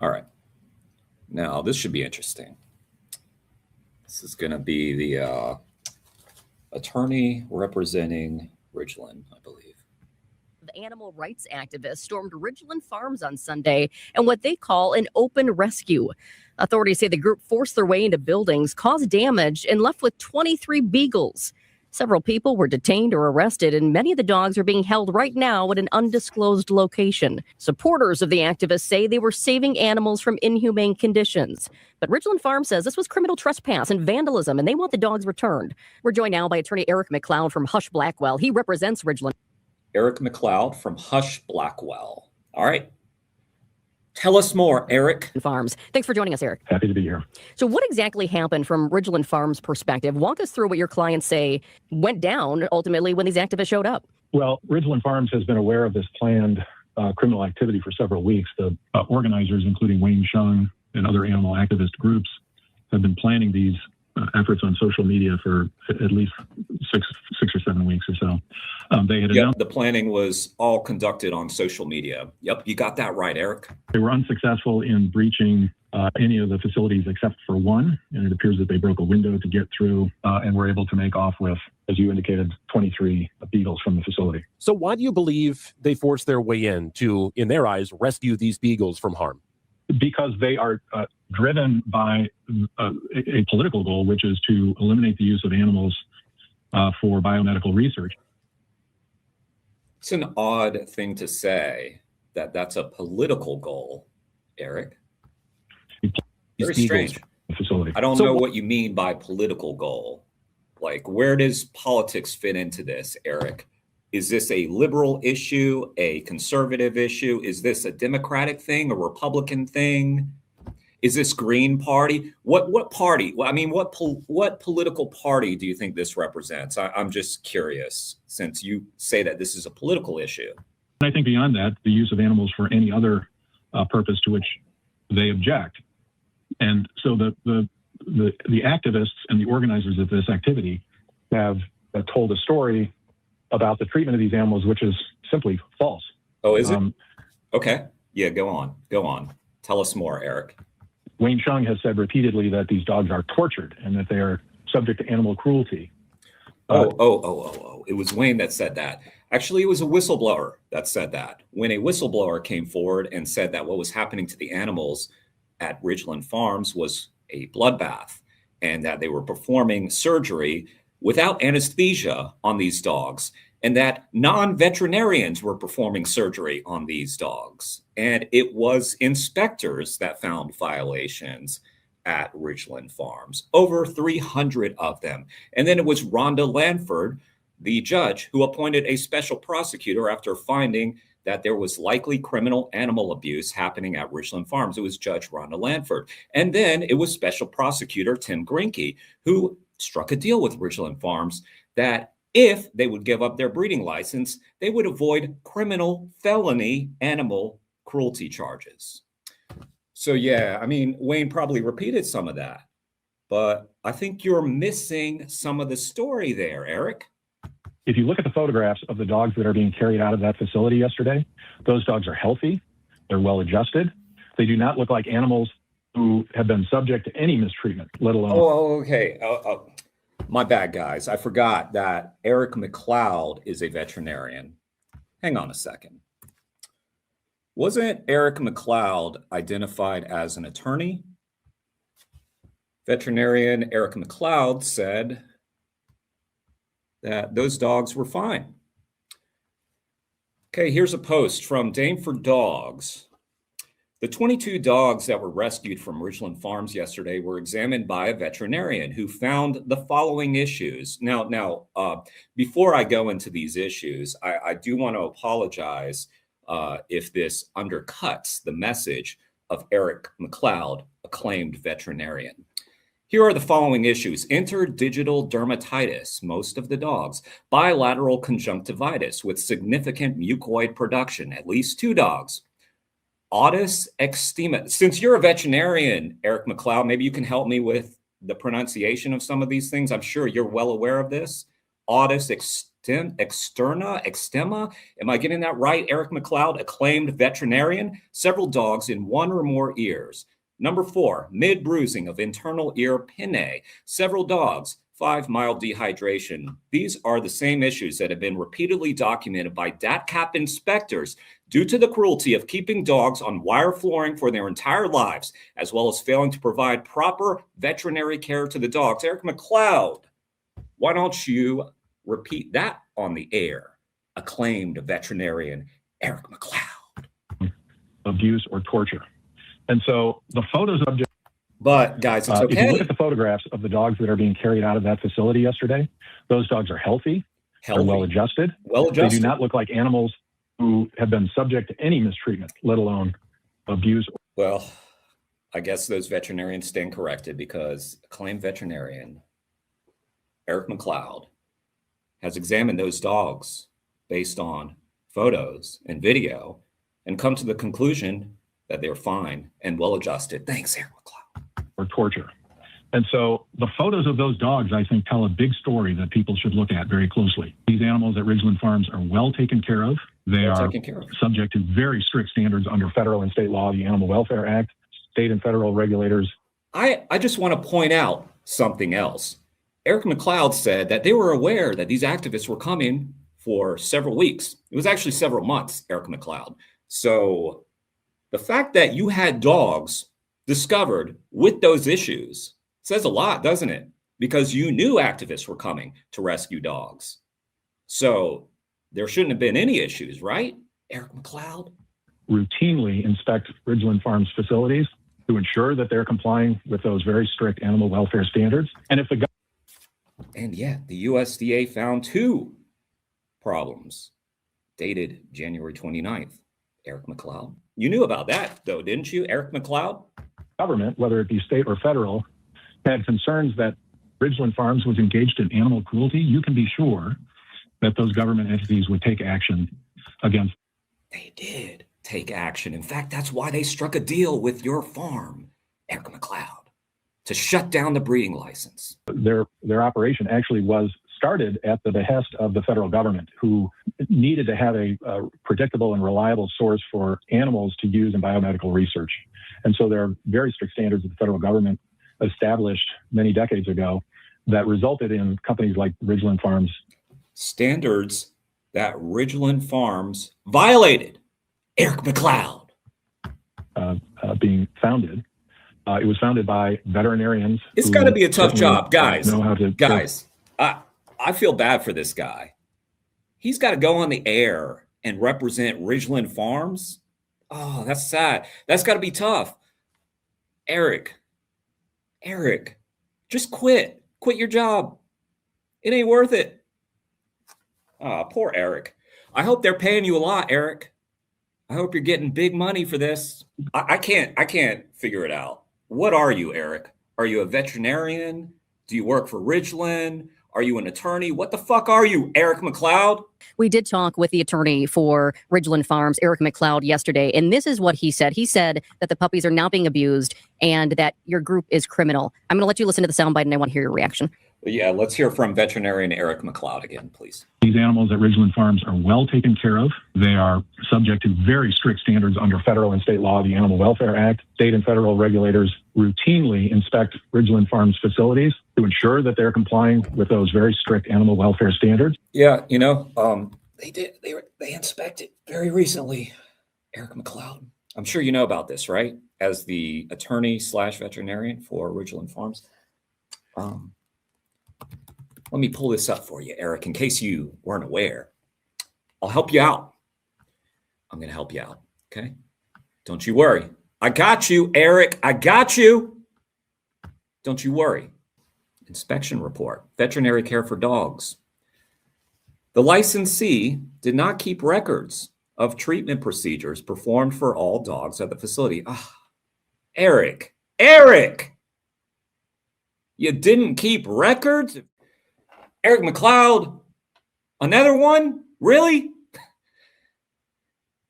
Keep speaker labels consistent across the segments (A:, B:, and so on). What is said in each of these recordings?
A: All right. Now, this should be interesting. This is going to be the attorney representing Ridglan, I believe.
B: The animal rights activists stormed Ridglan Farms on Sunday in what they call an open rescue. Authorities say the group forced their way into buildings, caused damage, and left with 23 beagles. Several people were detained or arrested, and many of the dogs are being held right now at an undisclosed location. Supporters of the activists say they were saving animals from inhumane conditions. But Ridglan Farm says this was criminal trespass and vandalism, and they want the dogs returned. We're joined now by attorney Eric McLeod from Hush Blackwell. He represents Ridglan.
A: Eric McLeod from Hush Blackwell. All right. Tell us more, Eric.
B: Farms. Thanks for joining us, Eric.
C: Happy to be here.
B: So what exactly happened from Ridglan Farms' perspective? Walk us through what your clients say went down ultimately when these activists showed up.
C: Well, Ridglan Farms has been aware of this planned criminal activity for several weeks. The organizers, including Wayne Chung and other animal activist groups, have been planning these efforts on social media for at least six or 7 weeks or so. They had announced
A: the planning was all conducted on social media. Yep, you got that right, Eric.
C: They were unsuccessful in breaching any of the facilities except for one, and it appears that they broke a window to get through and were able to make off with, as you indicated, 23 beagles from the facility.
D: So why do you believe they forced their way in to, in their eyes, rescue these beagles from harm?
C: Because they are driven by a political goal, which is to eliminate the use of animals for biomedical research.
A: It's an odd thing to say that that's a political goal, Eric. Very strange.
C: Facility.
A: I don't know what you mean by political goal. Like, where does politics fit into this, Eric? Is this a liberal issue, a conservative issue? Is this a Democratic thing, a Republican thing? Is this Green Party? What party? Well, I mean, what political party do you think this represents? I'm just curious, since you say that this is a political issue.
C: I think beyond that, the use of animals for any other purpose to which they object. And so the activists and the organizers of this activity have told a story about the treatment of these animals, which is simply false.
A: Oh, is it? Okay. Yeah, go on. Tell us more, Eric.
C: Wayne Chung has said repeatedly that these dogs are tortured and that they are subject to animal cruelty.
A: It was Wayne that said that. Actually, it was a whistleblower that said that. When a whistleblower came forward and said that what was happening to the animals at Ridglan Farms was a bloodbath and that they were performing surgery without anesthesia on these dogs, and that non-veterinarians were performing surgery on these dogs. And it was inspectors that found violations at Ridglan Farms, over 300 of them. And then it was Rhonda Lanford, the judge, who appointed a special prosecutor after finding that there was likely criminal animal abuse happening at Ridglan Farms. It was Judge Rhonda Lanford. And then it was Special Prosecutor Tim Greinke, who struck a deal with Ridglan Farms that if they would give up their breeding license, they would avoid criminal felony animal cruelty charges. So yeah, I mean, Wayne probably repeated some of that, but I think you're missing some of the story there, Eric.
C: If you look at the photographs of the dogs that are being carried out of that facility yesterday, those dogs are healthy, they're well adjusted. They do not look like animals who have been subject to any mistreatment, let alone...
A: Oh, okay. My bad, guys. I forgot that Eric McLeod is a veterinarian. Hang on a second. Wasn't Eric McLeod identified as an attorney? Veterinarian Eric McLeod said that those dogs were fine. Okay, here's a post from Dame for Dogs. The 22 dogs that were rescued from Ridglan Farms yesterday were examined by a veterinarian who found the following issues. Now, before I go into these issues, I do want to apologize if this undercuts the message of Eric McLeod, acclaimed veterinarian. Here are the following issues: interdigital dermatitis, most of the dogs; bilateral conjunctivitis with significant mucoid production, at least 2 dogs; Otis eczema. Since you're a veterinarian, Eric McLeod, maybe you can help me with the pronunciation of some of these things. I'm sure you're well aware of this. Otis Externa. Am I getting that right? Eric McLeod, acclaimed veterinarian, several dogs in one or more ears. Number 4, mid-bruising of internal ear pinnae, several dogs. 5, mild dehydration. These are the same issues that have been repeatedly documented by DATCAP inspectors due to the cruelty of keeping dogs on wire flooring for their entire lives, as well as failing to provide proper veterinary care to the dogs. Eric McLeod, why don't you repeat that on the air? Acclaimed veterinarian Eric McLeod.
C: Abuse or torture. And so the photos of
A: But guys, it's okay.
C: If you look at the photographs of the dogs that are being carried out of that facility yesterday, those dogs are healthy. They're well adjusted. They do not look like animals who have been subject to any mistreatment, let alone abuse.
A: Well, I guess those veterinarians stand corrected, because acclaimed veterinarian Eric McLeod has examined those dogs based on photos and video and come to the conclusion that they're fine and well adjusted. Thanks, Eric McLeod.
C: Or torture. And so the photos of those dogs, I think, tell a big story that people should look at very closely. These animals at Ridglan Farms are well taken care of. They are subject to very strict standards under federal and state law, the Animal Welfare Act, state and federal regulators.
A: I just want to point out something else. Eric McLeod said that they were aware that these activists were coming for several weeks. It was actually several months, Eric McLeod. So the fact that you had dogs discovered with those issues says a lot, doesn't it? Because you knew activists were coming to rescue dogs. So there shouldn't have been any issues, right? Eric McLeod?
C: Routinely inspect Ridglan Farms facilities to ensure that they're complying with those very strict animal welfare standards. And if the
A: And yet the USDA found 2 problems, dated January 29th. Eric McLeod. You knew about that, though, didn't you, Eric McLeod?
C: Government, whether it be state or federal, had concerns that Ridglan Farms was engaged in animal cruelty, you can be sure that those government entities would take action against.
A: They did take action. In fact, that's why they struck a deal with your farm, Eric McLeod, to shut down the breeding license.
C: Their operation actually was started at the behest of the federal government, who needed to have a predictable and reliable source for animals to use in biomedical research. And so there are very strict standards that the federal government established many decades ago that resulted in companies like Ridglan Farms.
A: Standards that Ridglan Farms violated. Eric McLeod.
C: Being founded. It was founded by veterinarians.
A: It's got to be a tough job, guys.
C: Know how to
A: guys, I feel bad for this guy. He's got to go on the air and represent Ridglan Farms. Oh, that's sad. That's got to be tough. Eric, just quit. Quit your job. It ain't worth it. Ah, poor Eric. I hope they're paying you a lot, Eric. I hope you're getting big money for this. I can't figure it out. What are you, Eric? Are you a veterinarian? Do you work for Ridglan? Are you an attorney? What the fuck are you, Eric McLeod?
B: We did talk with the attorney for Ridglan Farms, Eric McLeod, yesterday, and this is what he said. He said that the puppies are now being abused and that your group is criminal. I'm going to let you listen to the soundbite, and I want to hear your reaction.
A: Yeah, let's hear from veterinarian Eric McLeod again, please.
C: These animals at Ridglan Farms are well taken care of. They are subject to very strict standards under federal and state law, the Animal Welfare Act. State and federal regulators routinely inspect Ridglan Farms facilities to ensure that they're complying with those very strict animal welfare standards.
A: Yeah, they did. They inspected very recently, Eric McLeod. I'm sure you know about this, right? As the attorney / veterinarian for Ridglan Farms. Let me pull this up for you, Eric, in case you weren't aware. I'll help you out. I'm going to help you out, okay? Don't you worry. I got you, Eric. I got you. Don't you worry. Inspection report, veterinary care for dogs. The licensee did not keep records of treatment procedures performed for all dogs at the facility. Eric, you didn't keep records? Eric McLeod, another one? Really?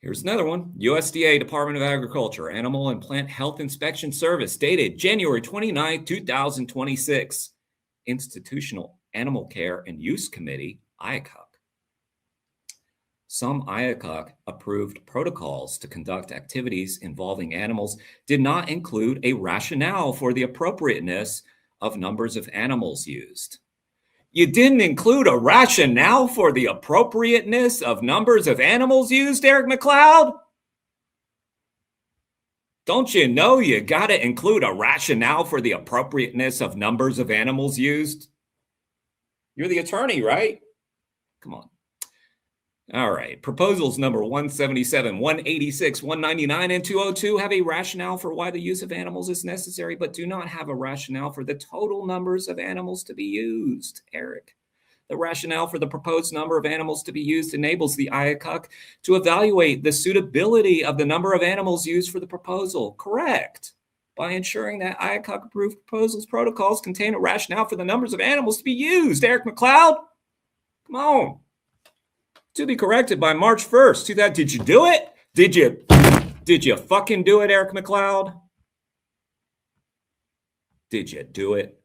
A: Here's another one. USDA Department of Agriculture Animal and Plant Health Inspection Service, dated January 29, 2026. Institutional Animal Care and Use Committee, IACUC. some IACUC approved protocols to conduct activities involving animals did not include a rationale for the appropriateness of numbers of animals used. You didn't include a rationale for the appropriateness of numbers of animals used, Eric McLeod? Don't you know you got to include a rationale for the appropriateness of numbers of animals used? You're the attorney, right? Come on. All right. Proposals number 177, 186, 199, and 202 have a rationale for why the use of animals is necessary, but do not have a rationale for the total numbers of animals to be used, Eric. The rationale for the proposed number of animals to be used enables the IACUC to evaluate the suitability of the number of animals used for the proposal. Correct. By ensuring that IACUC-approved protocols contain a rationale for the numbers of animals to be used. Eric McLeod, come on. To be corrected by March 1st. Did you do it? Did you fucking do it, Eric McLeod? Did you do it?